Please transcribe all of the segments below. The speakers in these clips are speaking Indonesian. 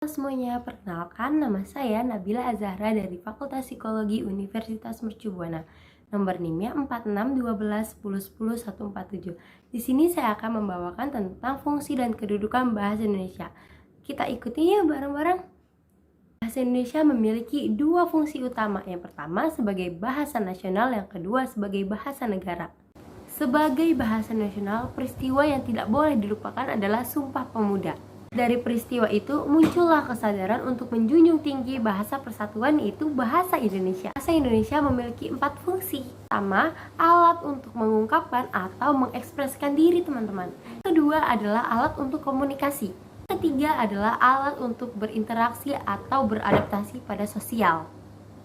Halo semuanya, perkenalkan nama saya Nabila Azahra dari Fakultas Psikologi Universitas Mercu Buana. Nomor NIM-nya 461210100147. Di sini saya akan membawakan tentang fungsi dan kedudukan bahasa Indonesia. Kita ikuti ya bareng-bareng. Bahasa Indonesia memiliki dua fungsi utama. Yang pertama sebagai bahasa nasional, yang kedua sebagai bahasa negara. Sebagai bahasa nasional, peristiwa yang tidak boleh dilupakan adalah Sumpah Pemuda. Dari peristiwa itu muncullah kesadaran untuk menjunjung tinggi bahasa persatuan, yaitu bahasa Indonesia. Bahasa Indonesia memiliki 4 fungsi. Pertama, alat untuk mengungkapkan atau mengekspresikan diri teman-teman. Kedua adalah alat untuk komunikasi. Ketiga adalah alat untuk berinteraksi atau beradaptasi pada sosial.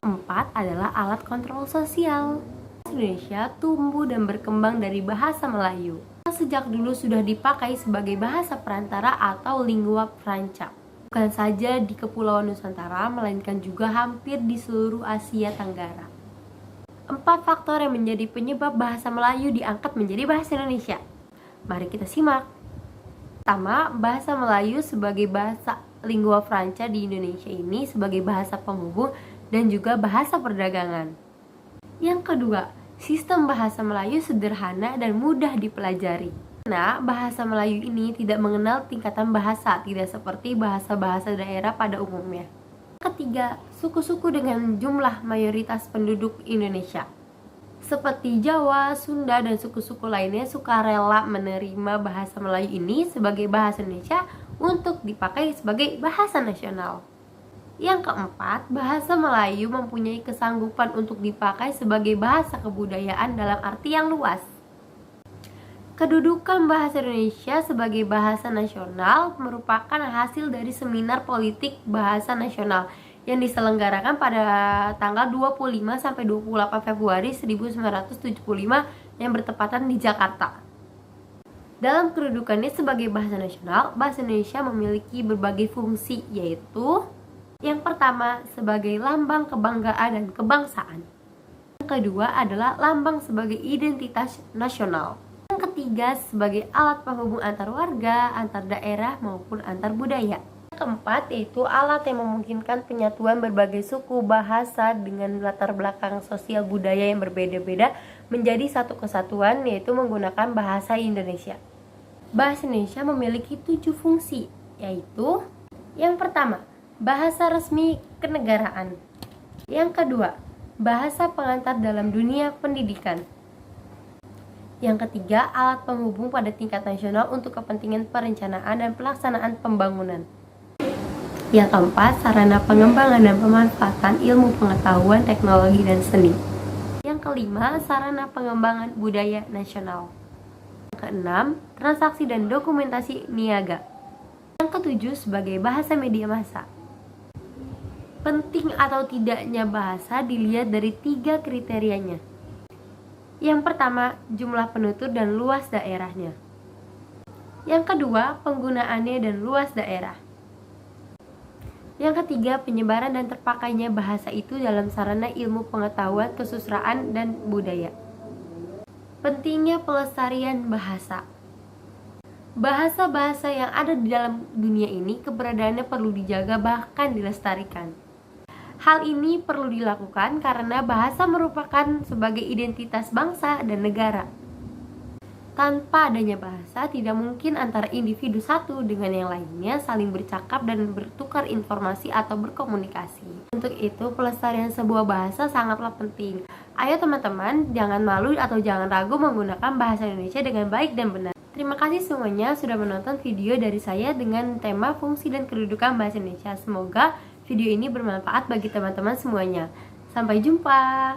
4 adalah alat kontrol sosial. Indonesia tumbuh dan berkembang dari bahasa Melayu. Sejak dulu sudah dipakai sebagai bahasa perantara atau lingua franca. Bukan saja di Kepulauan Nusantara, melainkan juga hampir di seluruh Asia Tenggara. 4 faktor yang menjadi penyebab bahasa Melayu diangkat menjadi bahasa Indonesia. Mari kita simak. Pertama, bahasa Melayu sebagai bahasa lingua franca di Indonesia ini sebagai bahasa penghubung dan juga bahasa perdagangan. Yang kedua, sistem bahasa Melayu sederhana dan mudah dipelajari. Karena bahasa Melayu ini tidak mengenal tingkatan bahasa, tidak seperti bahasa-bahasa daerah pada umumnya. Ketiga, suku-suku dengan jumlah mayoritas penduduk Indonesia seperti Jawa, Sunda, dan suku-suku lainnya sukarela menerima bahasa Melayu ini sebagai bahasa Indonesia untuk dipakai sebagai bahasa nasional. Yang keempat, bahasa Melayu mempunyai kesanggupan untuk dipakai sebagai bahasa kebudayaan dalam arti yang luas. Kedudukan bahasa Indonesia sebagai bahasa nasional merupakan hasil dari seminar politik bahasa nasional yang diselenggarakan pada tanggal 25-28 Februari 1975 yang bertepatan di Jakarta. Dalam kedudukannya sebagai bahasa nasional, bahasa Indonesia memiliki berbagai fungsi, yaitu yang pertama, sebagai lambang kebanggaan dan kebangsaan. Yang kedua adalah lambang sebagai identitas nasional. Yang ketiga, sebagai alat penghubung antar warga, antar daerah, maupun antar budaya. Yang keempat, yaitu alat yang memungkinkan penyatuan berbagai suku, bahasa dengan latar belakang sosial budaya yang berbeda-beda menjadi satu kesatuan, yaitu menggunakan bahasa Indonesia. Bahasa Indonesia memiliki 7 fungsi, yaitu yang pertama, bahasa resmi kenegaraan. Yang kedua, bahasa pengantar dalam dunia pendidikan. Yang ketiga, alat penghubung pada tingkat nasional untuk kepentingan perencanaan dan pelaksanaan pembangunan. Yang keempat, sarana pengembangan dan pemanfaatan ilmu pengetahuan, teknologi, dan seni. Yang kelima, sarana pengembangan budaya nasional. Yang keenam, transaksi dan dokumentasi niaga. Yang ketujuh, sebagai bahasa media massa. Penting atau tidaknya bahasa dilihat dari 3 kriterianya. Yang pertama, jumlah penutur dan luas daerahnya. Yang kedua, penggunaannya dan luas daerah. Yang ketiga, penyebaran dan terpakainya bahasa itu dalam sarana ilmu pengetahuan, kesusastraan, dan budaya. Pentingnya pelestarian bahasa. Bahasa-bahasa yang ada di dalam dunia ini keberadaannya perlu dijaga bahkan dilestarikan. Hal ini perlu dilakukan karena bahasa merupakan sebagai identitas bangsa dan negara. Tanpa adanya bahasa, tidak mungkin antara individu satu dengan yang lainnya saling bercakap dan bertukar informasi atau berkomunikasi. Untuk itu, pelestarian sebuah bahasa sangatlah penting. Ayo teman-teman, jangan malu atau jangan ragu menggunakan bahasa Indonesia dengan baik dan benar. Terima kasih semuanya sudah menonton video dari saya dengan tema fungsi dan kedudukan bahasa Indonesia. Semoga video ini bermanfaat bagi teman-teman semuanya. Sampai jumpa.